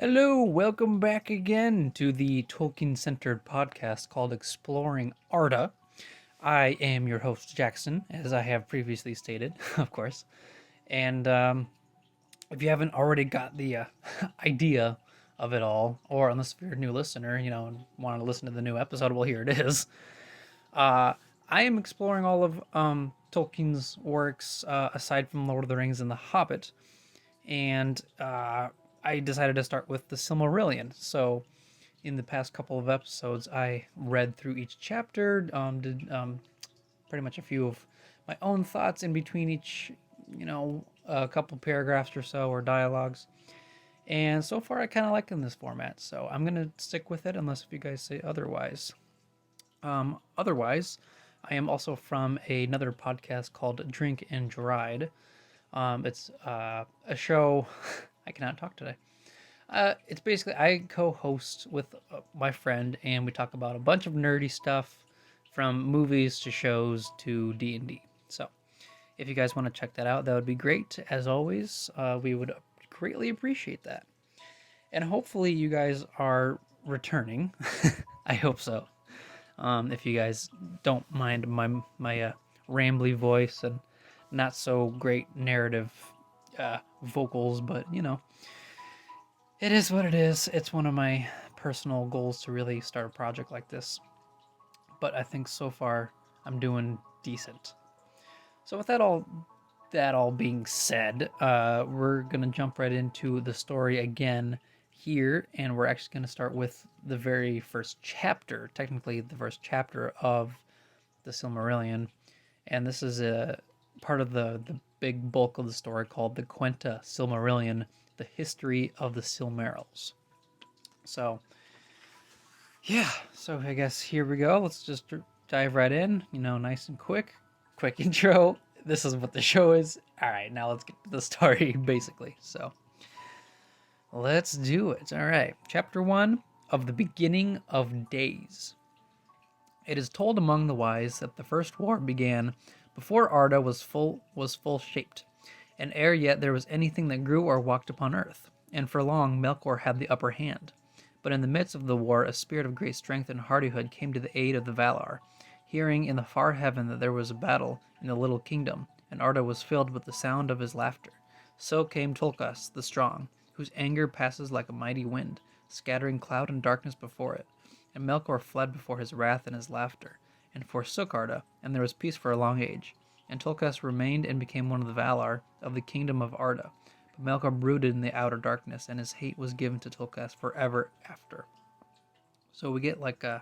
Hello, welcome back again to the Tolkien-centered podcast called Exploring Arda. I am your host, Jackson, as I have previously stated, of course. And if you haven't already got the idea of it all, or unless you're a new listener, and want to listen to the new episode, well, here it is. Uh, I am exploring all of Tolkien's works, aside from Lord of the Rings and The Hobbit, and I decided to start with the Silmarillion. So, in the past couple of episodes, I read through each chapter, did pretty much a few of my own thoughts in between each, a couple paragraphs or so, or dialogues. And so far, I kind of like in this format, so I'm gonna stick with it unless if you guys say otherwise. Otherwise, I am also from another podcast called Drink and Dried. It's a show. I cannot talk today. It's basically I co-host with my friend, and we talk about a bunch of nerdy stuff, from movies to shows to D&D. So, if you guys want to check that out, that would be great. As always, we would greatly appreciate that. And hopefully, you guys are returning. I hope so. If you guys don't mind my rambly voice and not so great narrative vocals, but it is what it is. It's one of my personal goals to really start a project like this. But I think so far I'm doing decent. So with that all being said, we're gonna jump right into the story again here, and we're actually gonna start with the very first chapter, technically the first chapter of the Silmarillion, and this is a part of the big bulk of the story called the Quenta Silmarillion, the history of the Silmarils. So, yeah, so I guess here we go. Let's just dive right in, nice and quick. Quick intro. This is what the show is. All right, now let's get to the story, basically. So, let's do it. All right, chapter 1 of the beginning of days. It is told among the wise that the first war began before Arda was full shaped, and ere yet there was anything that grew or walked upon earth, and for long Melkor had the upper hand. But in the midst of the war a spirit of great strength and hardihood came to the aid of the Valar, hearing in the far heaven that there was a battle in the little kingdom, and Arda was filled with the sound of his laughter. So came Tolkas the strong, whose anger passes like a mighty wind, scattering cloud and darkness before it. And Melkor fled before his wrath and his laughter, and forsook Arda, and there was peace for a long age. And Tolkas remained and became one of the Valar of the kingdom of Arda. But Melkor brooded in the outer darkness, and his hate was given to Tolkas forever after. So we get like a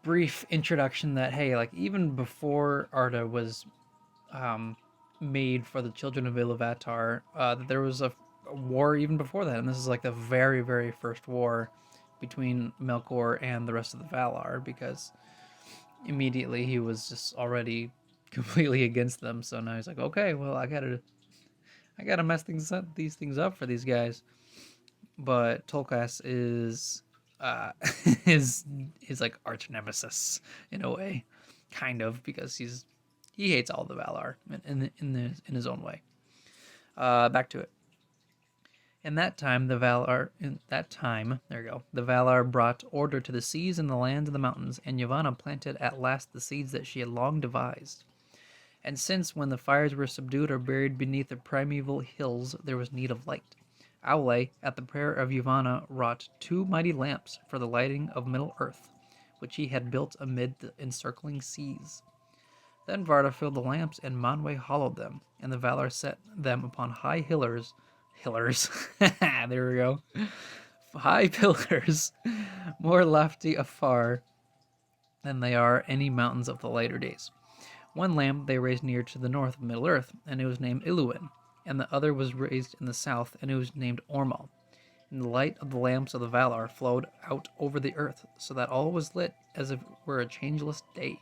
brief introduction that, hey, like even before Arda was made for the children of Iluvatar, that there was a war even before that, and this is like the very, very first war between Melkor and the rest of the Valar, because immediately he was just already completely against them. So now he's like, okay, well, I gotta mess these things up for these guys. But Tolkas is is like arch nemesis in a way, kind of, because he hates all the Valar in his own way. Back to it. The Valar brought order to the seas and the lands and the mountains, and Yavanna planted at last the seeds that she had long devised. And since, when the fires were subdued or buried beneath the primeval hills, there was need of light, Aule, at the prayer of Yavanna, wrought 2 mighty lamps for the lighting of Middle-earth, which he had built amid the encircling seas. Then Varda filled the lamps, and Manwe hollowed them, and the Valar set them upon high hillers, there we go, high pillars, more lofty afar than they are any mountains of the later days. One lamp they raised near to the north of Middle-earth, and it was named Iluin, and the other was raised in the south, and it was named Ormal. And the light of the lamps of the Valar flowed out over the earth, so that all was lit as if it were a changeless day.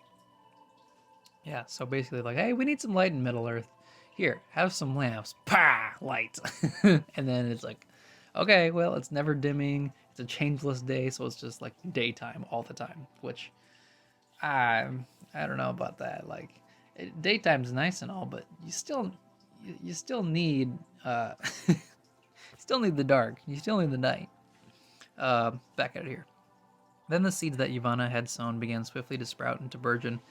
Yeah, so basically like, hey, we need some light in Middle-earth. Here, have some lamps. Pah! Light. And then it's like, okay, well, it's never dimming. It's a changeless day, so it's just like daytime all the time, which I don't know about that. Like, daytime's nice and all, but you still need still need the dark. You still need the night. Back out of here. Then the seeds that Yavanna had sown began swiftly to sprout and to burgeon,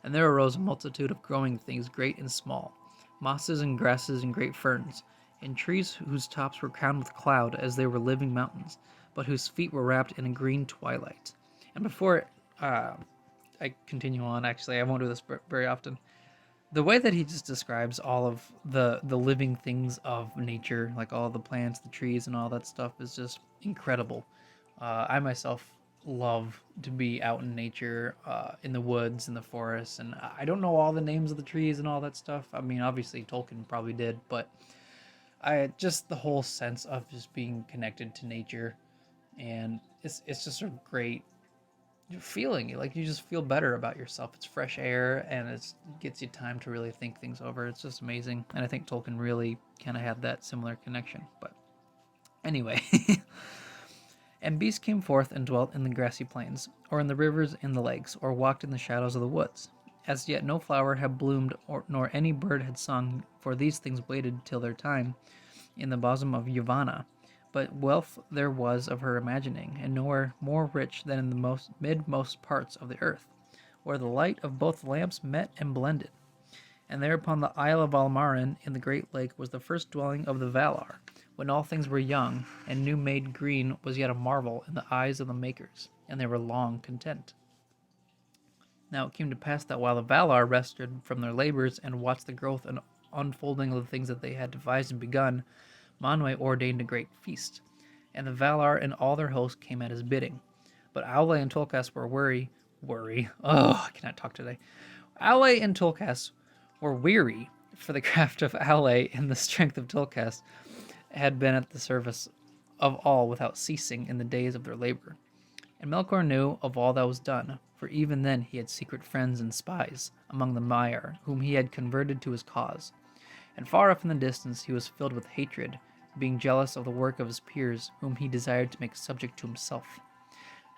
and there arose a multitude of growing things great and small, mosses and grasses and great ferns, and trees whose tops were crowned with cloud as they were living mountains, but whose feet were wrapped in a green twilight. And before I continue on, actually, I won't do this very often. The way that he just describes all of the living things of nature, like all the plants, the trees, and all that stuff, is just incredible. I myself love to be out in nature, in the woods, in the forests, and I don't know all the names of the trees and all that stuff. I mean, obviously Tolkien probably did, but I just the whole sense of just being connected to nature, and it's just a great feeling. Like you just feel better about yourself. It's fresh air, and it gets you time to really think things over. It's just amazing, and I think Tolkien really kind of had that similar connection. But anyway. And beasts came forth and dwelt in the grassy plains, or in the rivers and the lakes, or walked in the shadows of the woods. As yet no flower had bloomed, nor any bird had sung, for these things waited till their time in the bosom of Yavanna. But wealth there was of her imagining, and nowhere more rich than in the midmost parts of the earth, where the light of both lamps met and blended. And there upon the Isle of Almarin in the great lake was the first dwelling of the Valar, when all things were young, and new made green was yet a marvel in the eyes of the makers, and they were long content. Now it came to pass that while the Valar rested from their labors and watched the growth and unfolding of the things that they had devised and begun, Manwë ordained a great feast, and the Valar and all their hosts came at his bidding. But Aule and Tolkas were weary. Oh, I cannot talk today. Aule and Tolkas were weary, for the craft of Aule and the strength of Tolkas had been at the service of all without ceasing in the days of their labor. And Melkor knew of all that was done, for even then he had secret friends and spies among the Maiar, whom he had converted to his cause. And far off in the distance he was filled with hatred, being jealous of the work of his peers, whom he desired to make subject to himself.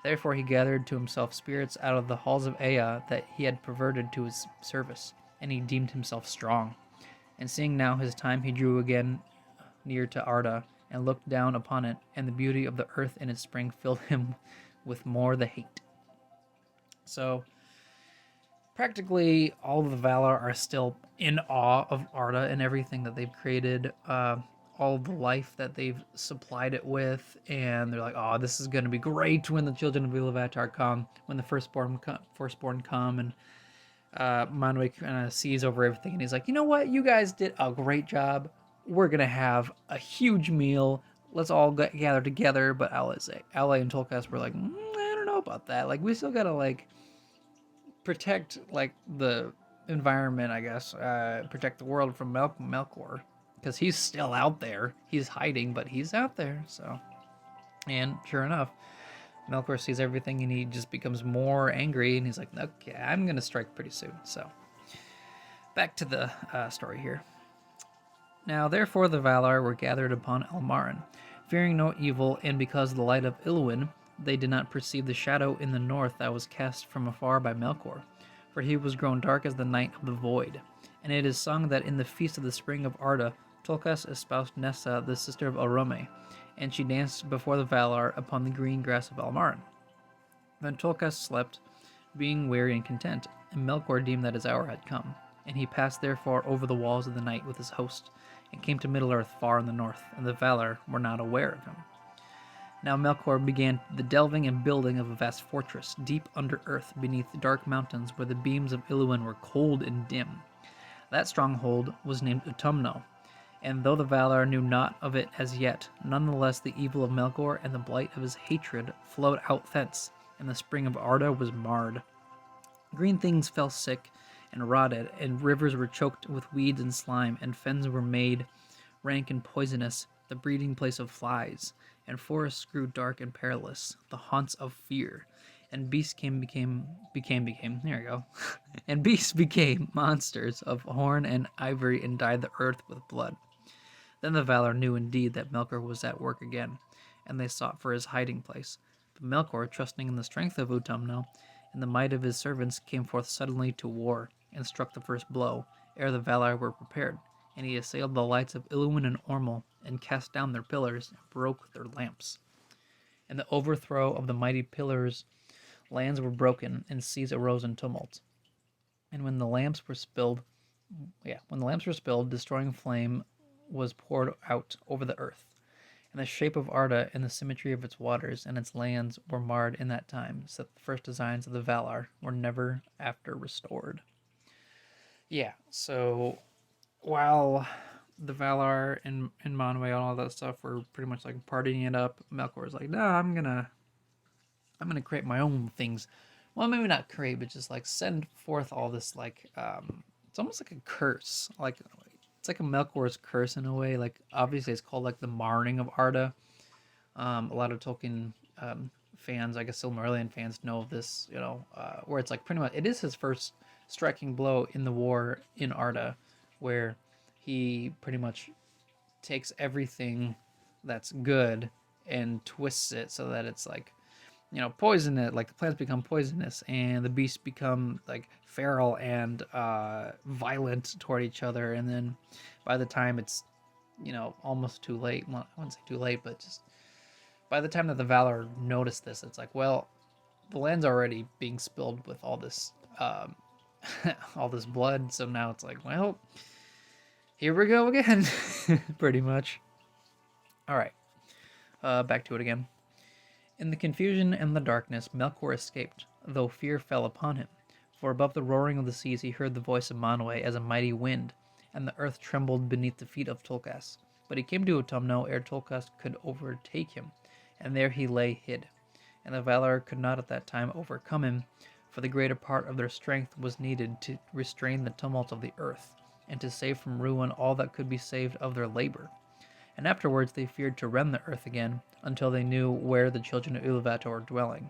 Therefore he gathered to himself spirits out of the halls of Ea that he had perverted to his service, and he deemed himself strong. And seeing now his time, he drew again near to Arda, and looked down upon it, and the beauty of the earth in its spring filled him with more the hate. So, practically all of the Valar are still in awe of Arda and everything that they've created, all of the life that they've supplied it with, and they're like, oh, this is going to be great when the children of Ilúvatar come, when the firstborn come, and Manwë kind of sees over everything, and he's like, you know what, you guys did a great job. We're going to have a huge meal. Let's all gather together. But Aule and Tolkas were like, I don't know about that. Like, we still got to, like, protect, like, the environment, I guess. Protect the world from Melkor. Because he's still out there. He's hiding, but he's out there. So, and sure enough, Melkor sees everything and he just becomes more angry. And he's like, okay, I'm going to strike pretty soon. So, back to the story here. Now therefore the Valar were gathered upon Almarin, fearing no evil, and because of the light of Ilúin, they did not perceive the shadow in the north that was cast from afar by Melkor, for he was grown dark as the night of the void. And it is sung that in the feast of the spring of Arda, Tolkas espoused Nessa, the sister of Orome, and she danced before the Valar upon the green grass of Almarin. Then Tolkas slept, being weary and content, and Melkor deemed that his hour had come. And he passed therefore over the walls of the night with his host, and came to Middle-earth far in the north, and the Valar were not aware of him. Now Melkor began the delving and building of a vast fortress, deep under earth, beneath dark mountains, where the beams of Ilúin were cold and dim. That stronghold was named Utumno, and though the Valar knew naught of it as yet, nonetheless the evil of Melkor and the blight of his hatred flowed out thence, and the spring of Arda was marred. Green things fell sick and rotted, and rivers were choked with weeds and slime, and fens were made rank and poisonous, the breeding place of flies, and forests grew dark and perilous, the haunts of fear, and beasts became there we go, and beasts became monsters of horn and ivory, and dyed the earth with blood. Then the Valar knew indeed that Melkor was at work again, and they sought for his hiding place. But Melkor, trusting in the strength of Utumno and the might of his servants, came forth suddenly to war, and struck the first blow, ere the Valar were prepared. and he assailed the lights of Illuin and Ormel, and cast down their pillars, and broke their lamps. In the overthrow of the mighty pillars, lands were broken, and seas arose in tumult. And when the lamps were spilled, destroying flame was poured out over the earth. And the shape of Arda and the symmetry of its waters and its lands were marred in that time, so that the first designs of the Valar were never after restored. Yeah, so while the Valar and Manwë and all that stuff were pretty much like partying it up, Melkor's like, nah, I'm gonna create my own things. Well, maybe not create, but just like send forth all this like it's almost like a curse. Like it's like a Melkor's curse in a way. Like obviously it's called like the Marring of Arda. A lot of Tolkien fans, I guess Silmarillion fans know of this, where it's like pretty much it is his first striking blow in the war in Arda, where he pretty much takes everything that's good and twists it so that it's like, poison it, like the plants become poisonous and the beasts become like feral and violent toward each other. And then by the time it's, almost too late, well, I wouldn't say too late, but just by the time that the Valar notice this, it's like, well, the land's already being spilled with all this, all this blood. So now it's like, well, here we go again, pretty much. All right, back to it again. In the confusion and the darkness, Melkor escaped, though fear fell upon him. For above the roaring of the seas he heard the voice of Manwë as a mighty wind, and the earth trembled beneath the feet of Tulkas. But he came to Utumno ere Tulkas could overtake him, and there he lay hid. And the Valar could not at that time overcome him, for the greater part of their strength was needed to restrain the tumult of the earth, and to save from ruin all that could be saved of their labor. And afterwards they feared to rend the earth again, until they knew where the children of Ilúvatar were dwelling,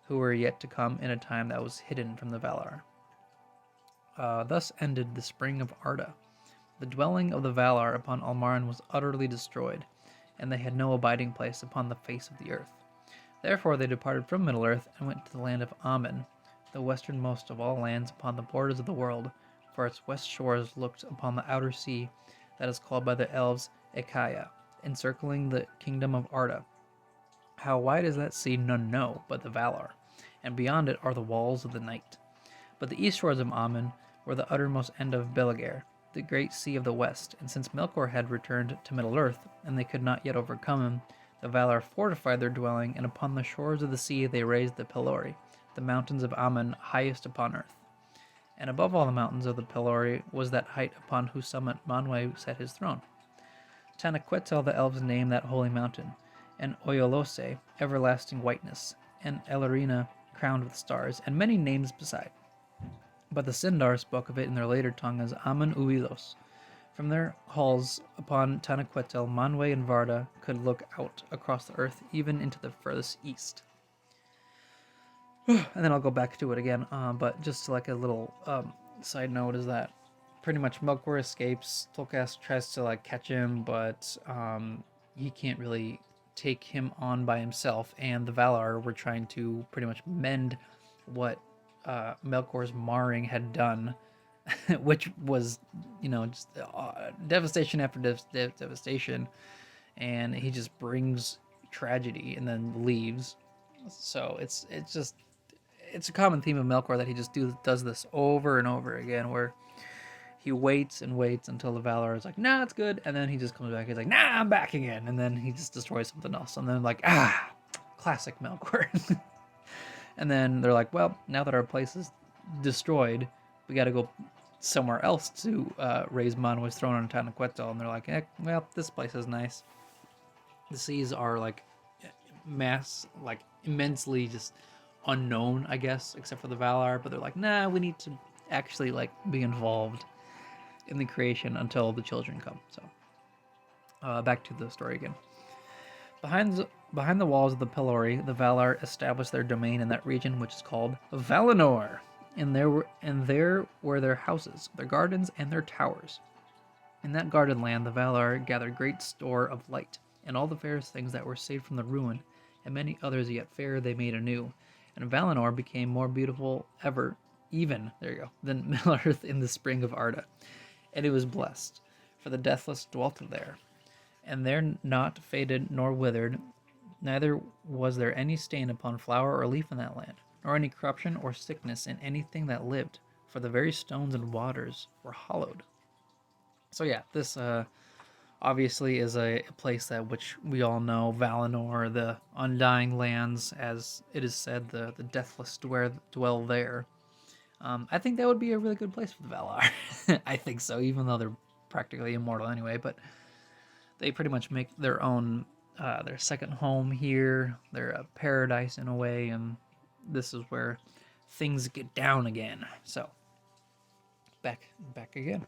who were yet to come in a time that was hidden from the Valar. Thus ended the spring of Arda. The dwelling of the Valar upon Almarin was utterly destroyed, and they had no abiding place upon the face of the earth. Therefore they departed from Middle-earth and went to the land of Amen, the westernmost of all lands upon the borders of the world, for its west shores looked upon the outer sea that is called by the elves Ekaya, encircling the kingdom of Arda. How wide is that sea none know but the Valar, and beyond it are the walls of the night. But the east shores of Amen were the uttermost end of Belager, the great sea of the west, and since Melkor had returned to Middle-earth, and they could not yet overcome him, the Valar fortified their dwelling, and upon the shores of the sea they raised the Pelori, the mountains of Amen highest upon earth. And above all the mountains of the Pelori was that height upon whose summit Manwë set his throne. Tanaquetil the elves named that holy mountain, and Oyolose, everlasting whiteness, and Elarina, crowned with stars, and many names beside. But the Sindar spoke of it in their later tongue as Amen Uilos. From their halls upon Tanaquetil, Manwë and Varda could look out across the earth, even into the furthest east. And then I'll go back to it again, but just like a little side note is that pretty much Melkor escapes. Tulkas tries to like catch him, but he can't really take him on by himself. And the Valar were trying to pretty much mend what Melkor's marring had done, which was, just devastation after devastation. And he just brings tragedy and then leaves. So it's a common theme of Melkor that he just does this over and over again, where he waits and waits until the Valar is like, nah, it's good. And then he just comes back. He's like, nah, I'm back again. And then he just destroys something else. And then like, classic Melkor. And then they're like, well, now that our place is destroyed, we got to go somewhere else to raise Manwë's throne on Tanaquetil. And they're like, well, this place is nice. The seas are like immensely just unknown, I guess, except for the Valar. But they're like, nah, we need to actually like be involved in the creation until the children come. So back to the story again. Behind the walls of the Pelori, the Valar established their domain in that region, which is called Valinor, and there were their houses, their gardens, and their towers. In that guarded land, the Valar gathered great store of light, and all the fairest things that were saved from the ruin, and many others yet fairer they made anew. And Valinor became more beautiful than Middle-earth in the spring of Arda. And it was blessed, for the deathless dwelt there, and there not faded nor withered, neither was there any stain upon flower or leaf in that land, nor any corruption or sickness in anything that lived, for the very stones and waters were hallowed. So yeah, this obviously is a place that which we all know, Valinor, the Undying Lands, as it is said, the deathless dwell there. I think that would be a really good place for the Valar. I think so, even though they're practically immortal anyway. But they pretty much make their second home here. They're a paradise in a way, and this is where things get down again. So back again.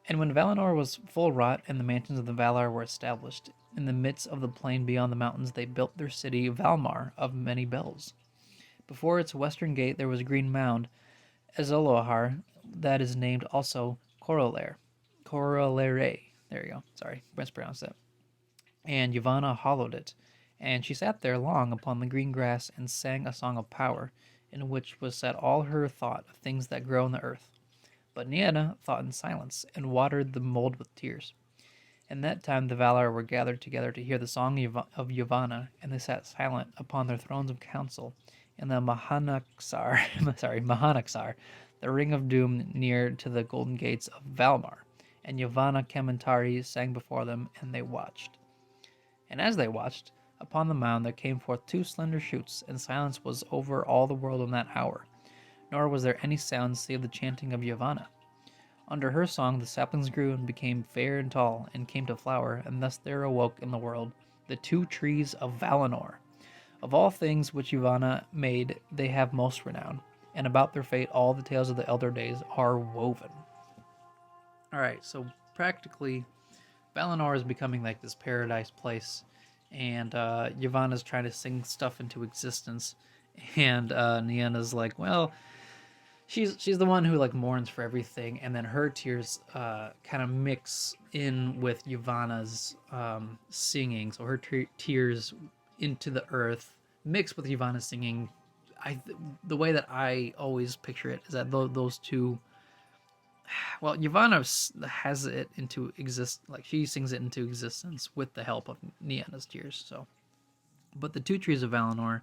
And when Valinor was full wrought and the mansions of the Valar were established, in the midst of the plain beyond the mountains they built their city Valmar of many bells. Before its western gate there was a green mound, Ezolohar, that is named also Corollaire. Corollaire. There you go. Sorry, mispronounced that. And Yavanna hallowed it, and she sat there long upon the green grass and sang a song of power, in which was set all her thought of things that grow in the earth. But Nienna thought in silence, and watered the mold with tears. And that time the Valar were gathered together to hear the song of Yavanna, and they sat silent upon their thrones of council, in the Mahanaxar, the ring of doom near to the golden gates of Valmar. And Yavanna Kementari sang before them, and they watched. And as they watched, upon the mound there came forth two slender shoots, and silence was over all the world in that hour. Nor was there any sound save the chanting of Yavanna. Under her song the saplings grew and became fair and tall, and came to flower, and thus there awoke in the world the two trees of Valinor. Of all things which Yavanna made, they have most renown, and about their fate all the tales of the elder days are woven. Alright, so practically, Valinor is becoming like this paradise place, and Yavanna's trying to sing stuff into existence, and Nienna's like, well, she's the one who like mourns for everything, and then her tears kind of mix in with Yavanna's singing, so her tears into the earth mix with Yavanna's singing. The way that I always picture it is that those two, well, Yavanna has it into like she sings it into existence with the help of Nienna's tears. So, but the two trees of Valinor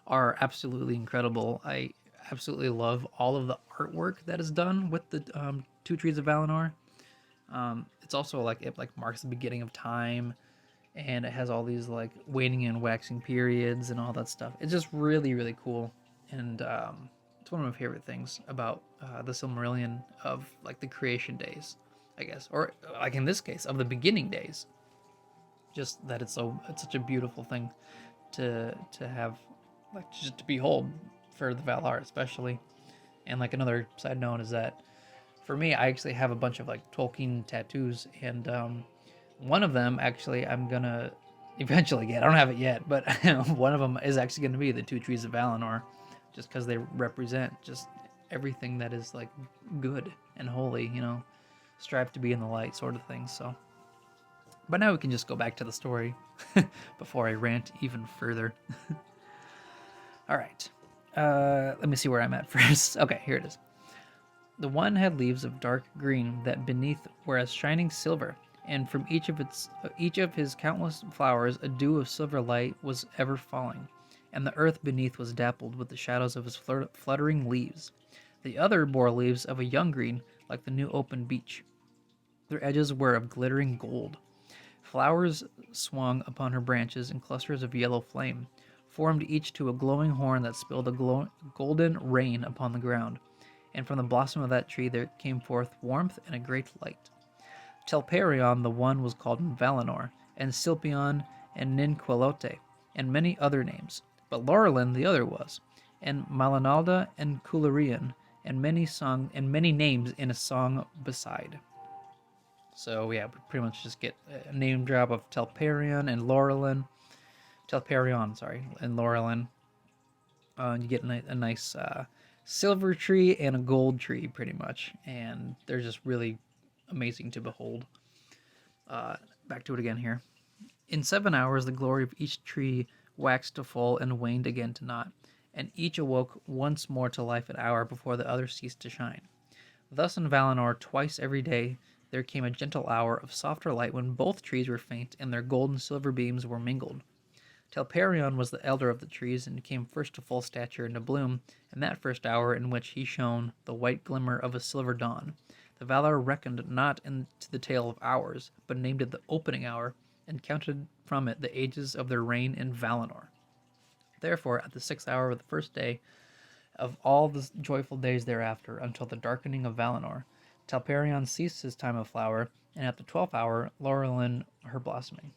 are absolutely incredible. I absolutely love all of the artwork that is done with the two trees of Valinor. It's also like it like marks the beginning of time, and it has all these like waning and waxing periods and all that stuff. It's just really, really cool, and it's one of my favorite things about the Silmarillion, of like the creation days, I guess, or like in this case of the beginning days. Just that it's such a beautiful thing to have, like just to behold for the Valar especially. And like another side note is that for me, I actually have a bunch of like Tolkien tattoos, and one of them actually I'm gonna eventually get. I don't have it yet, but one of them is actually gonna be the two trees of Valinor, just because they represent just everything that is like good and holy, strive to be in the light sort of thing. So, but now we can just go back to the story before I rant even further. All right. Let me see where I'm at first. Okay, here it is. The one had leaves of dark green that beneath were as shining silver, and from each of his countless flowers a dew of silver light was ever falling, and the earth beneath was dappled with the shadows of his fluttering leaves. The other bore leaves of a young green, like the new open beech. Their edges were of glittering gold. Flowers swung upon her branches in clusters of yellow flame, formed each to a glowing horn that spilled a golden rain upon the ground, and from the blossom of that tree there came forth warmth and a great light. Telperion the one was called Valinor, and Silpion and Ninquelote, and many other names, but Laurelin the other was, and Malinalda and Cularion, and many names in a song beside. So yeah, we pretty much just get a name drop of Telperion and Laurelin. Telperion, sorry, and Laurelin. You get a nice silver tree and a gold tree, pretty much, and they're just really amazing to behold. Back to it again here. In 7 hours, the glory of each tree waxed to full and waned again to naught, and each awoke once more to life an hour before the other ceased to shine. Thus in Valinor, twice every day, there came a gentle hour of softer light when both trees were faint and their gold and silver beams were mingled. Telperion was the elder of the trees and came first to full stature and to bloom, in that first hour in which he shone the white glimmer of a silver dawn. The Valar reckoned not into the tale of hours, but named it the opening hour, and counted from it the ages of their reign in Valinor. Therefore, at the 6th hour of the first day of all the joyful days thereafter, until the darkening of Valinor, Telperion ceased his time of flower, and at the 12th hour, Laurelin her blossoming.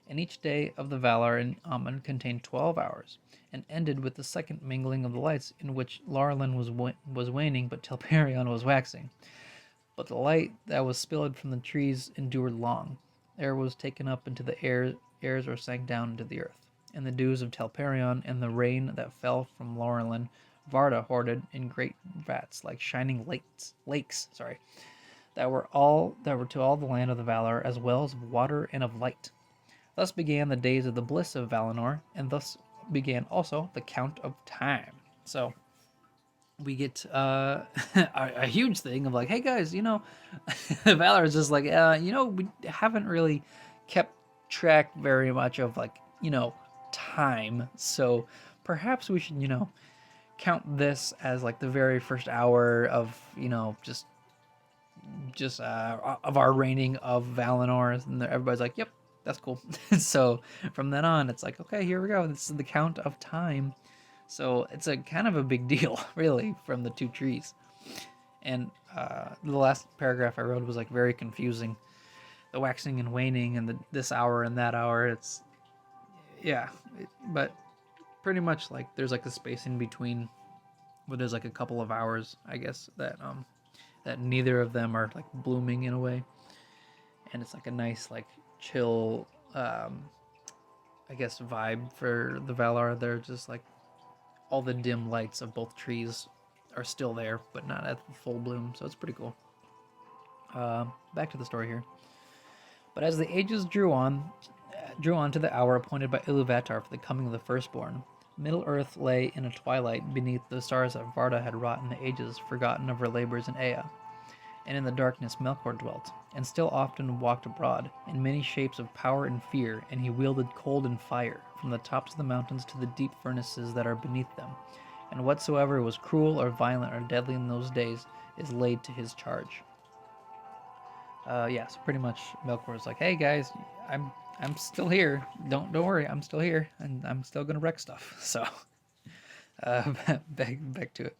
And each day of the Valar in Aman contained 12 hours, and ended with the second mingling of the lights, in which Laurelin was waning, but Telperion was waxing. But the light that was spilled from the trees endured long. Air was taken up into the airs or sank down into the earth. And the dews of Telperion and the rain that fell from Laurelin, Varda hoarded in great vats like shining lakes, that were to all the land of the Valar, as well as of water and of light. Thus began the days of the bliss of Valinor, and thus began also the count of time. So we get a huge thing of like, hey guys, Valar is just like, we haven't really kept track very much of like, time. So perhaps we should, count this as like the very first hour of, just of our reigning of Valinor. And everybody's like, yep, that's cool. So from then on, it's like, okay, here we go. This is the count of time. So it's a kind of a big deal, really, from the two trees. And the last paragraph I wrote was like very confusing. The waxing and waning and this hour and that hour. But pretty much like there's like a space in between where there's like a couple of hours, I guess, that neither of them are like blooming in a way. And it's like a nice like chill, I guess, vibe for the Valar. They're just like all the dim lights of both trees are still there, but not at full bloom, so it's pretty cool. Back to the story here. But as the ages drew on to the hour appointed by Iluvatar for the coming of the firstborn, Middle-earth lay in a twilight beneath the stars that Varda had wrought in the ages, forgotten of her labors in Ea. And in the darkness Melkor dwelt, and still often walked abroad, in many shapes of power and fear, and he wielded cold and fire, from the tops of the mountains to the deep furnaces that are beneath them. And whatsoever was cruel or violent or deadly in those days is laid to his charge. So pretty much Melkor is like, hey guys, I'm still here. Don't worry, I'm still here, and I'm still gonna wreck stuff. So, back to it.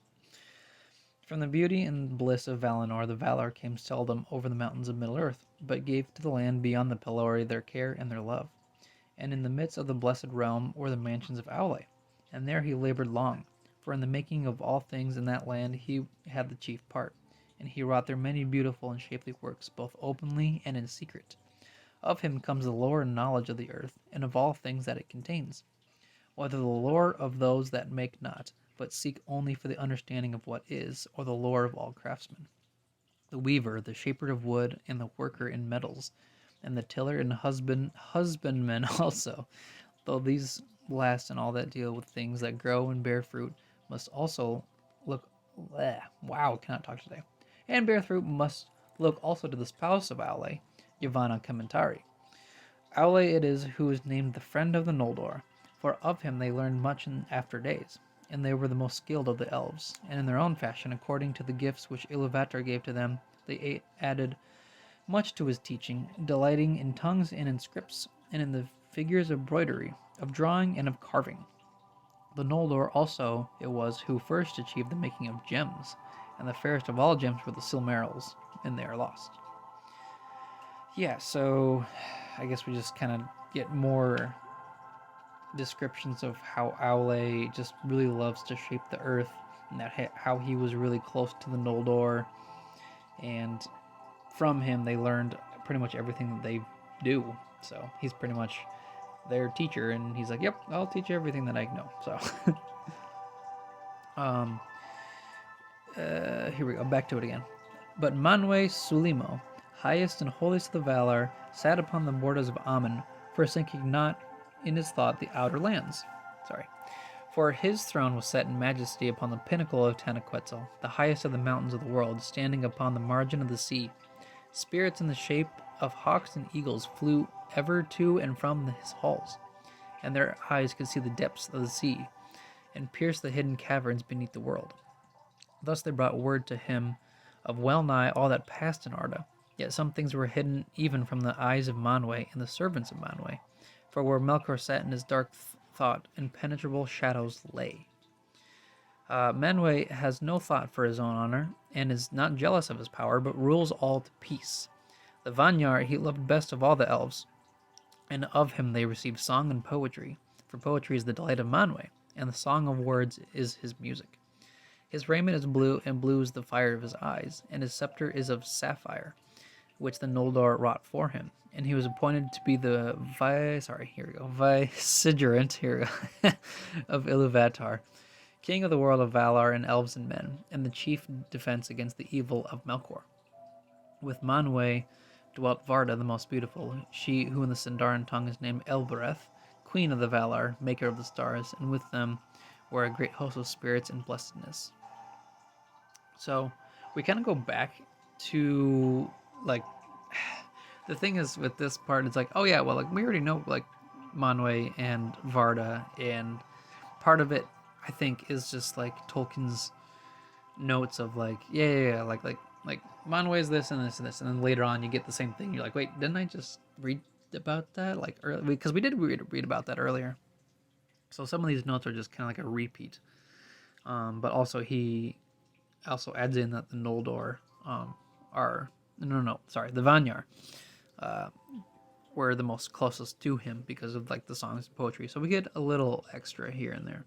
From the beauty and bliss of Valinor, the Valar came seldom over the mountains of Middle-earth, but gave to the land beyond the Pelori their care and their love. And in the midst of the blessed realm were the mansions of Aule, and there he labored long, for in the making of all things in that land he had the chief part, and he wrought there many beautiful and shapely works, both openly and in secret. Of him comes the lore and knowledge of the earth, and of all things that it contains, whether the lore of those that make not, but seek only for the understanding of what is, or the lore of all craftsmen. The weaver, the shaper of wood, and the worker in metals, and the tiller and husbandman also, though these last and all that deal with things that grow and bear fruit, must also look, cannot talk today, and bear fruit must look also to the spouse of Aule, Yavanna Commentari. Aule it is who is named the friend of the Noldor, for of him they learned much in after days, and they were the most skilled of the elves, and in their own fashion, according to the gifts which Iluvatar gave to them, they added much to his teaching, delighting in tongues and in scripts, and in the figures of broidery, of drawing, and of carving. The Noldor also it was who first achieved the making of gems, and the fairest of all gems were the Silmarils, and they are lost. Yeah, so I guess we just kind of get more descriptions of how Aule just really loves to shape the earth, and that how he was really close to the Noldor, and from him they learned pretty much everything that they do. So he's pretty much their teacher, and he's like, yep, I'll teach you everything that I know. So here we go, back to it again. But Manwe Sulimo, highest and holiest of the Valar, sat upon the borders of Aman, forsaking not in his thought the outer lands. For his throne was set in majesty upon the pinnacle of Tanaquetzal, the highest of the mountains of the world, standing upon the margin of the sea. Spirits in the shape of hawks and eagles flew ever to and from his halls, and their eyes could see the depths of the sea, and pierce the hidden caverns beneath the world. Thus they brought word to him of well nigh all that passed in Arda, yet some things were hidden even from the eyes of Manwë and the servants of Manwë, for where Melkor sat in his dark thought, impenetrable shadows lay. Manwë has no thought for his own honor, and is not jealous of his power, but rules all to peace. The Vanyar he loved best of all the elves, and of him they received song and poetry, for poetry is the delight of Manwë, and the song of words is his music. His raiment is blue, and blue is the fire of his eyes, and his scepter is of sapphire, which the Noldor wrought for him. And he was appointed to be the vicegerent of Iluvatar, king of the world of Valar and elves and men, and the chief defense against the evil of Melkor. With Manwë dwelt Varda the most beautiful, she who in the Sindarin tongue is named Elbereth, queen of the Valar, maker of the stars, and with them were a great host of spirits and blessedness. So we kind of go back to, like, the thing is with this part, it's like, oh yeah, well, like, we already know, like, Manwë and Varda, and part of it, I think, is just, like, Tolkien's notes of, like, like, Manwë's this and this and this, and then later on you get the same thing, you're like, wait, didn't I just read about that, like, early? Because we did read about that earlier. So some of these notes are just kind of like a repeat. But also he also adds in that the Noldor the Vanyar were the most closest to him because of, like, the songs and poetry. So we get a little extra here and there.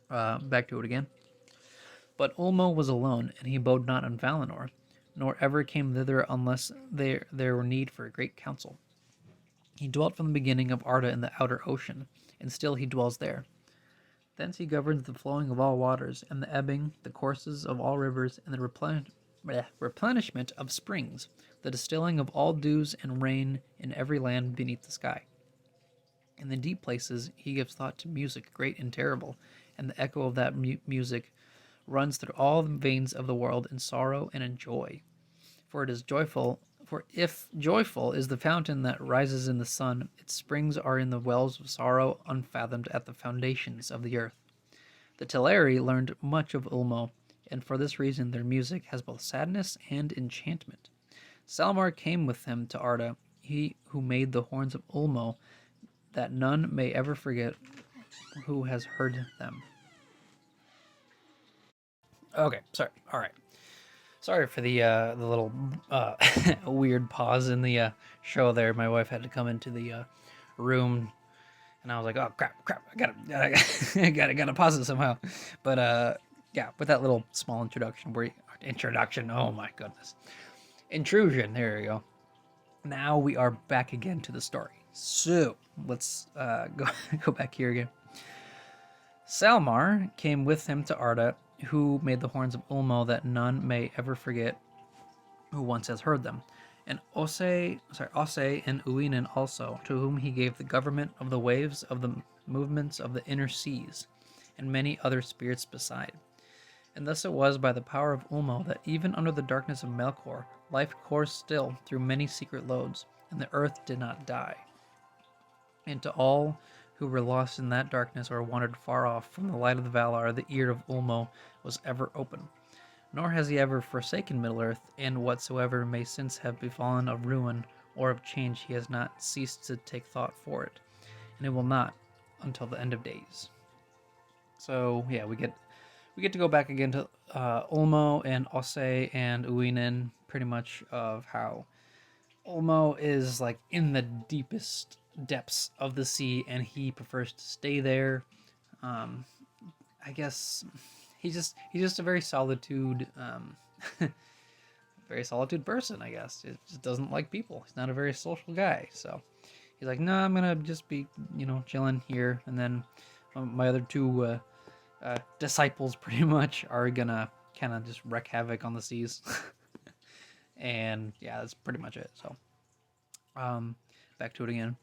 Back to it again. But Ulmo was alone, and he abode not in Valinor, nor ever came thither unless there were need for a great council. He dwelt from the beginning of Arda in the outer ocean, and still he dwells there. Thence he governs the flowing of all waters, and the ebbing, the courses of all rivers, and the replenishment of springs, the distilling of all dews and rain in every land beneath the sky. In the deep places he gives thought to music great and terrible, and the echo of that music runs through all the veins of the world in sorrow and in joy. For it is joyful. For if joyful is the fountain that rises in the sun, its springs are in the wells of sorrow unfathomed at the foundations of the earth. The Teleri learned much of Ulmo, and for this reason their music has both sadness and enchantment. Salmar came with him to Arda, he who made the horns of Ulmo, that none may ever forget who has heard them. Okay, sorry. All right. Sorry for the little weird pause in the show there. My wife had to come into the room, and I was like, "Oh crap! I gotta pause it somehow." But yeah, with that little small introduction. Oh my goodness, intrusion. There you go. Now we are back again to the story. So let's go back here again. Salmar came with him to Arda, who made the horns of Ulmo that none may ever forget who once has heard them, and Osse and Uinen also, to whom he gave the government of the waves, of the movements of the inner seas, and many other spirits beside. And thus it was by the power of Ulmo that even under the darkness of Melkor, life coursed still through many secret lodes, and the earth did not die. And to all who were lost in that darkness or wandered far off from the light of the Valar, the ear of Ulmo was ever open. Nor has he ever forsaken Middle-earth, and whatsoever may since have befallen of ruin or of change, he has not ceased to take thought for it, and it will not until the end of days. So yeah, we get to go back again to Ulmo and Osse and Uinen, pretty much of how Ulmo is, like, in the deepest depths of the sea, and he prefers to stay there. I guess he's just a very solitude person, I guess. He just doesn't like people. He's not a very social guy, so he's like, no, I'm gonna just be, chilling here, and then my other two disciples pretty much are gonna kind of just wreak havoc on the seas. And yeah, that's pretty much it. So back to it again.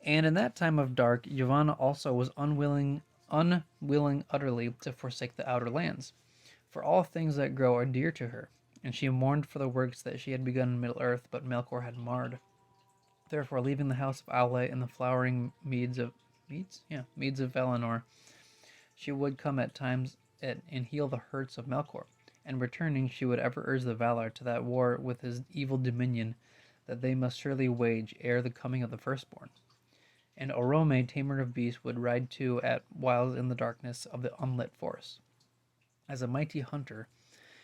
And in that time of dark, Yavanna also was unwilling utterly to forsake the outer lands, for all things that grow are dear to her, and she mourned for the works that she had begun in Middle-earth, but Melkor had marred. Therefore, leaving the house of Aule in the flowering meads of Valinor, she would come at times and heal the hurts of Melkor, and returning, she would ever urge the Valar to that war with his evil dominion that they must surely wage ere the coming of the firstborn. And Orome, tamer of beasts, would ride too at whiles in the darkness of the unlit forest. As a mighty hunter,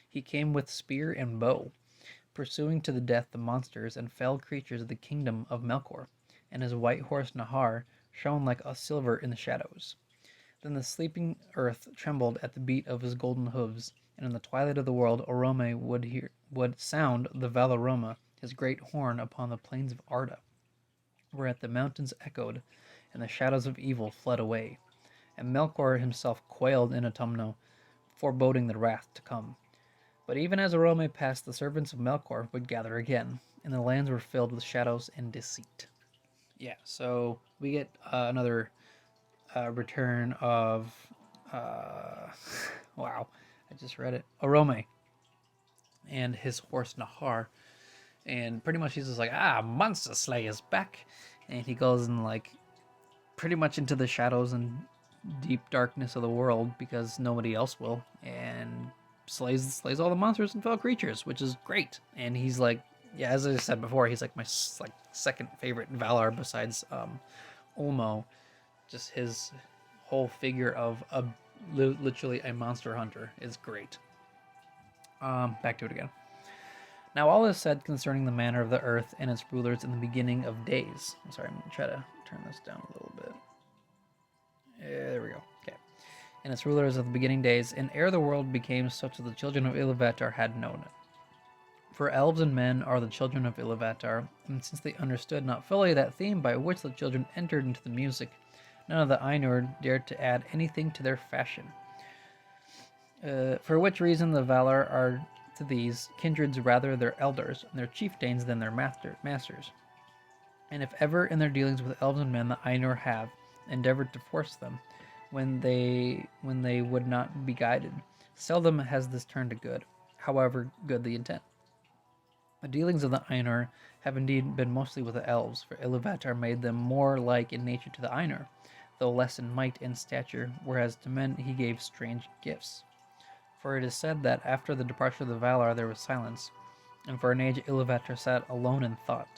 he came with spear and bow, pursuing to the death the monsters and fell creatures of the kingdom of Melkor, and his white horse Nahar shone like a silver in the shadows. Then the sleeping earth trembled at the beat of his golden hooves, and in the twilight of the world Orome would sound the Valaroma, his great horn, upon the plains of Arda, whereat the mountains echoed, and the shadows of evil fled away. And Melkor himself quailed in autumno, foreboding the wrath to come. But even as Orome passed, the servants of Melkor would gather again, and the lands were filled with shadows and deceit. Yeah, so we get another return of wow, I just read it. Orome and his horse Nahar, and pretty much he's just like, Monster Slayer's back, and he goes and like pretty much into the shadows and deep darkness of the world because nobody else will, and slays all the monsters and fell creatures, which is great. And he's like, yeah, as I said before, he's like my second favorite Valar besides Ulmo. Just his whole figure of literally a monster hunter is great. Back to it again. Now all is said concerning the manner of the earth and its rulers in the beginning of days. I'm sorry, I'm going to try to turn this down a little bit. There we go. Okay. And its rulers of the beginning days, and ere the world became such that the children of Iluvatar had known it. For elves and men are the children of Iluvatar, and since they understood not fully that theme by which the children entered into the music, none of the Ainur dared to add anything to their fashion. For which reason the Valar are to these kindreds rather their elders, and their chieftains than their masters. And if ever in their dealings with elves and men the Ainur have endeavored to force them, when they would not be guided, seldom has this turned to good, however good the intent. The dealings of the Ainur have indeed been mostly with the elves, for Iluvatar made them more like in nature to the Ainur, though less in might and stature, whereas to men he gave strange gifts. For it is said that after the departure of the Valar there was silence, and for an age Iluvatar sat alone in thought.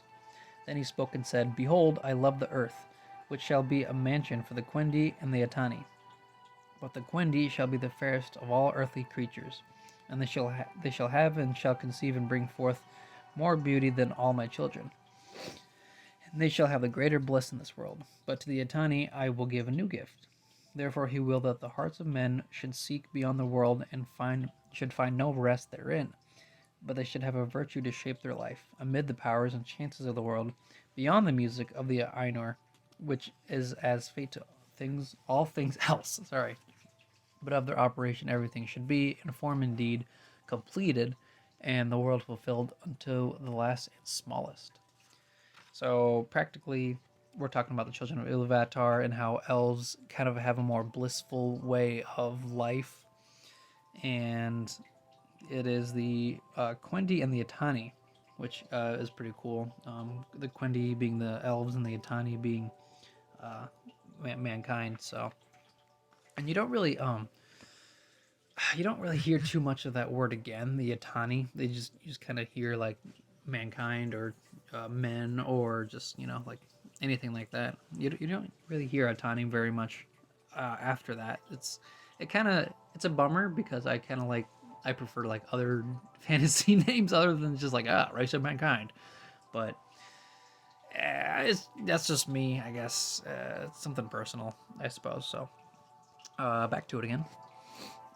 Then he spoke and said, Behold, I love the earth, which shall be a mansion for the Quendi and the Atani. But the Quendi shall be the fairest of all earthly creatures, and they shall have and shall conceive and bring forth more beauty than all my children. And they shall have the greater bliss in this world. But to the Atani I will give a new gift. Therefore he will that the hearts of men should seek beyond the world and should find no rest therein, but they should have a virtue to shape their life, amid the powers and chances of the world, beyond the music of the Ainur, which is as fate to all things else, but of their operation everything should be, in form and deed, completed, and the world fulfilled unto the last and smallest. So practically, we're talking about the children of Iluvatar and how elves kind of have a more blissful way of life, and it is the Quendi and the Atani, which is pretty cool. The Quendi being the elves and the Atani being mankind. So, and you don't really hear too much of that word again. The Atani, you just kind of hear like mankind or men or just like anything like that. You don't really hear Atani very much after that. It's a bummer because I prefer like other fantasy names other than just like race of mankind, but that's just me, I guess. It's something personal, I suppose. So back to it again.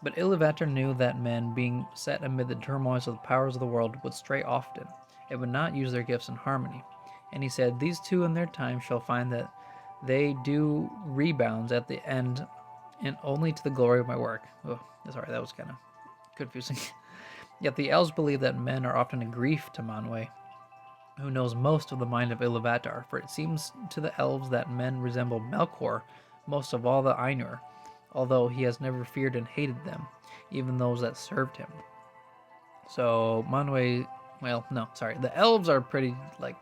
But Iluvatar knew that men, being set amid the turmoils of the powers of the world, would stray often, and would not use their gifts in harmony. And he said, These two in their time shall find that they do rebounds at the end, and only to the glory of my work. Oh, sorry, that was kind of confusing. Yet the elves believe that men are often a grief to Manwë, who knows most of the mind of Iluvatar, for it seems to the elves that men resemble Melkor most of all the Ainur, although he has never feared and hated them, even those that served him. So Manwë, well, no, sorry, the elves are pretty like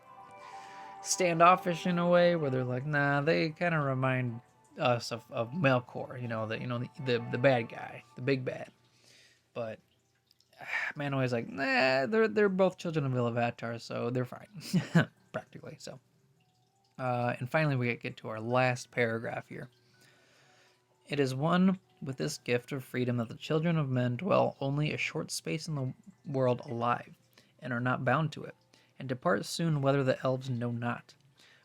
standoffish in a way, where they're like, nah, they kind of remind us of Melkor, the bad guy, the big bad. But Manwë's like, nah, they're both children of Iluvatar, so they're fine, practically. So, and finally we get to our last paragraph here. It is one with this gift of freedom that the children of men dwell only a short space in the world alive, and are not bound to it, and depart soon whither the elves know not.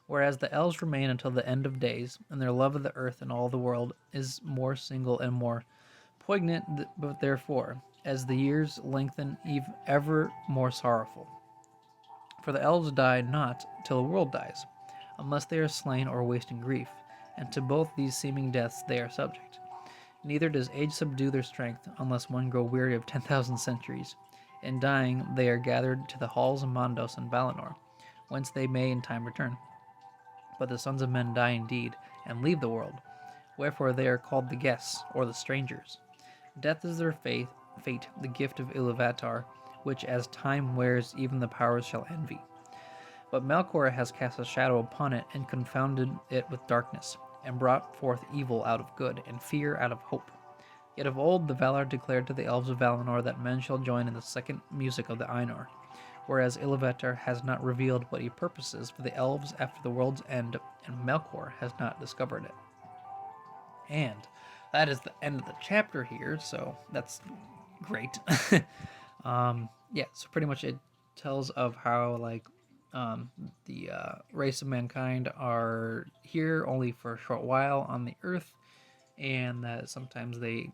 Whereas the elves remain until the end of days, and their love of the earth and all the world is more single and more poignant, but therefore, as the years lengthen, ever more sorrowful. For the elves die not till the world dies, unless they are slain or waste in grief, and to both these seeming deaths they are subject. Neither does age subdue their strength, unless one grow weary of 10,000 centuries. In dying, they are gathered to the halls of Mandos and Valinor, whence they may in time return. But the sons of men die indeed, and leave the world, wherefore they are called the guests, or the strangers. Death is their fate, the gift of Iluvatar, which as time wears even the powers shall envy. But Melkor has cast a shadow upon it, and confounded it with darkness, and brought forth evil out of good, and fear out of hope. Yet of old the Valar declared to the elves of Valinor that men shall join in the second music of the Ainur, whereas Iluvatar has not revealed what he purposes for the elves after the world's end, and Melkor has not discovered it. And that is the end of the chapter here, so that's great. Yeah, so pretty much it tells of how the race of mankind are here only for a short while on the earth, and that sometimes they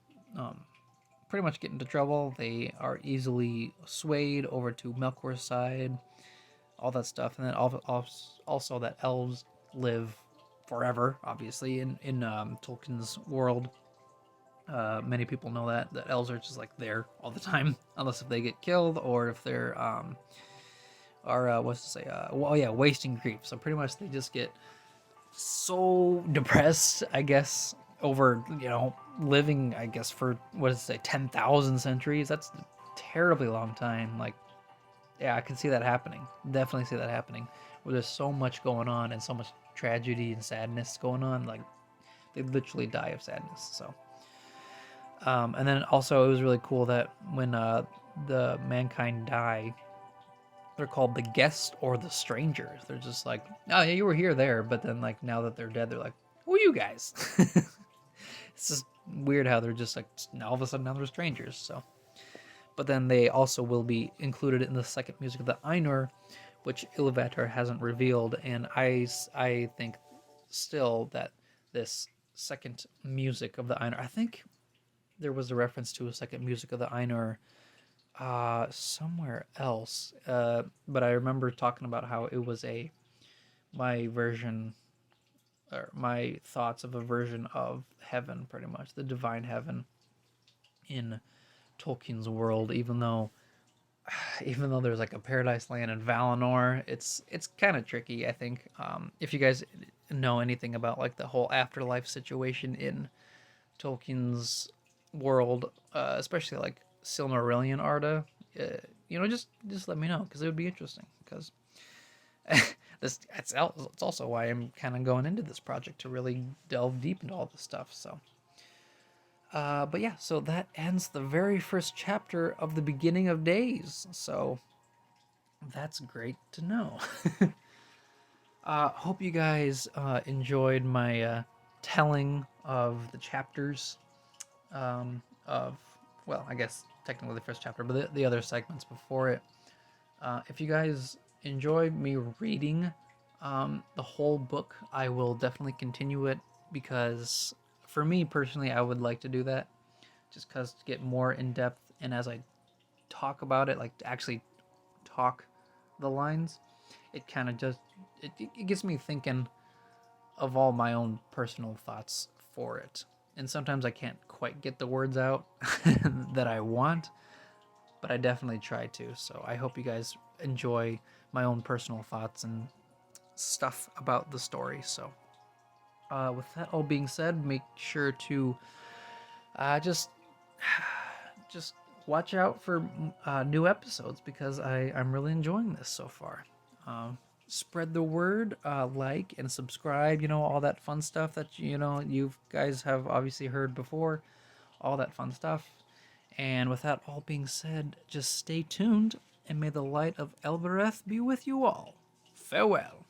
pretty much get into trouble. They are easily swayed over to Melkor's side, all that stuff, and then also that elves live forever, obviously, in Tolkien's world. Many people know that elves are just like there all the time, unless if they get killed or if they're wasting grief. So pretty much they just get so depressed, I guess, over living, I guess, for 10,000 centuries. That's a terribly long time. Like, yeah, I can see that happening. Definitely see that happening. Where there's so much going on and so much tragedy and sadness going on, like they literally die of sadness. So. And then also it was really cool that when the mankind die, they're called the guests or the strangers. They're just like, oh yeah, you were here there, but then like now that they're dead, they're like, who are you guys? It's just weird how they're just like all of a sudden now they're strangers. So, but then they also will be included in the second music of the Ainur, which Iluvatar hasn't revealed, and I think still that this second music of the Ainur, I think there was a reference to a second music of the Ainur somewhere else. But I remember talking about how it was my version, or my thoughts of a version of heaven, pretty much the divine heaven in Tolkien's world. Even though there's like a paradise land in Valinor, it's kind of tricky. I think if you guys know anything about like the whole afterlife situation in Tolkien's world, especially like Silmarillion, Arda, just let me know, because it would be interesting. Because it's also why I'm kind of going into this project, to really delve deep into all this stuff. So, but yeah, so that ends the very first chapter of the beginning of days. So that's great to know. Hope you guys enjoyed my telling of the chapters of, well, I guess technically the first chapter, but the other segments before it. If you guys enjoy me reading the whole book, I will definitely continue it, because for me personally, I would like to do that, just because to get more in depth, and as I talk about it, like to actually talk the lines, it kind of just it gets me thinking of all my own personal thoughts for it. And sometimes I can't quite get the words out that I want, but I definitely try to. So I hope you guys enjoy my own personal thoughts and stuff about the story. So with that all being said, make sure to just watch out for new episodes because I'm really enjoying this so far. Spread the word, like and subscribe. All that fun stuff that you guys have obviously heard before. All that fun stuff. And with that all being said, just stay tuned and may the light of Elbereth be with you all. Farewell.